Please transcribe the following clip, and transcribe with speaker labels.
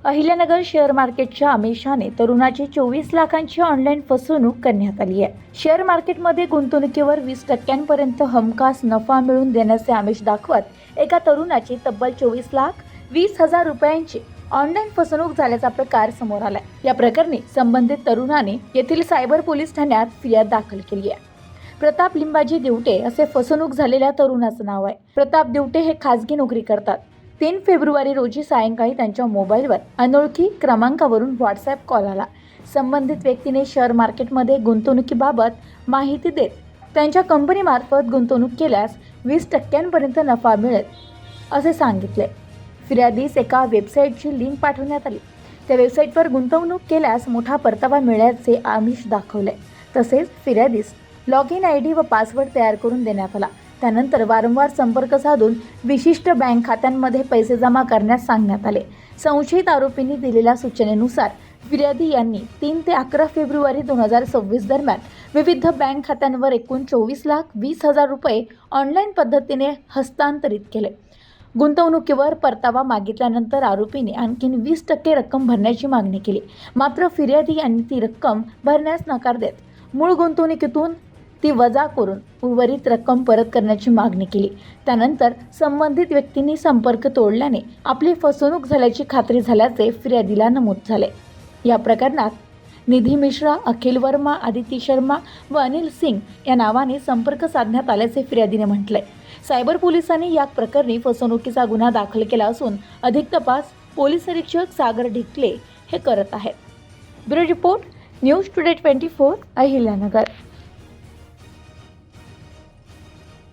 Speaker 1: Ahilyanagar share मार्केटच्या आमिषाने तरुणाची 24 लाखांची ऑनलाईन फसवणूक करण्यात आली आहे। शेअर मार्केटमध्ये गुंतवणुकीवर 20% हमखास नफा मिळवून देण्याचे आमिष दाखवत एका तरुणाची तब्बल 24,20,000 रुपयांची ऑनलाईन फसवणूक झाल्याचा प्रकार समोर आलाय। या प्रकरणी संबंधित तरुणाने येथील सायबर पोलीस ठाण्यात फिर्याद दाखल केली आहे। प्रताप लिंबाजी दिवटे असे फसवणूक झालेल्या तरुणाचं नाव आहे। प्रताप दिवटे हे खाजगी नोकरी करतात। 3 फेब्रुवारी रोजी सायंकाळी त्यांच्या मोबाईलवर अनोळखी क्रमांकावरून व्हॉट्सॲप कॉल आला। संबंधित व्यक्तीने शेअर मार्केटमध्ये गुंतवणुकीबाबत माहिती देत त्यांच्या कंपनीमार्फत गुंतवणूक केल्यास 20% नफा मिळेल असे सांगितले। फिर्यादीस एका वेबसाईटची लिंक पाठवण्यात आली। त्या वेबसाईटवर गुंतवणूक केल्यास मोठा परतावा मिळण्याचे आमिष दाखवले। तसेच फिर्यादीस लॉग इन ID व पासवर्ड तयार करून देण्यात आला। त्यानंतर वारंवार संपर्क साधून विशिष्ट बँक खात्यांमध्ये पैसे जमा करण्यास सांगण्यात आले। संशयित आरोपींनी दिलेल्या सूचनेनुसार फिर्यादी यांनी 3 ते 11 फेब्रुवारी 2026 दरम्यान विविध बँक खात्यांवर एकूण 24,20,000 रुपये ऑनलाईन पद्धतीने हस्तांतरित केले। गुंतवणुकीवर परतावा मागितल्यानंतर आरोपीने आणखी 20% रक्कम भरण्याची मागणी केली। मात्र फिर्यादी यांनी ती रक्कम भरण्यास नकार देत मूळ गुंतवणुकीतून ती वजा करून उर्वरित रक्कम परत करण्याची मागणी केली। त्यानंतर संबंधित व्यक्तींनी संपर्क तोडल्याने आपली फसवणूक झाल्याची खात्री झाल्याचे फिर्यादीला नमूद झाले। या प्रकरणात निधी मिश्रा, अखिल वर्मा, आदिती शर्मा व अनिल सिंग या नावाने संपर्क साधण्यात आल्याचे फिर्यादीने म्हटले। सायबर पोलिसांनी या प्रकरणी फसवणुकीचा गुन्हा दाखल केला असून अधिक तपास पोलीस निरीक्षक सागर ढिकले हे करत आहेत। Bureau report, news today 24, Ahilyanagar.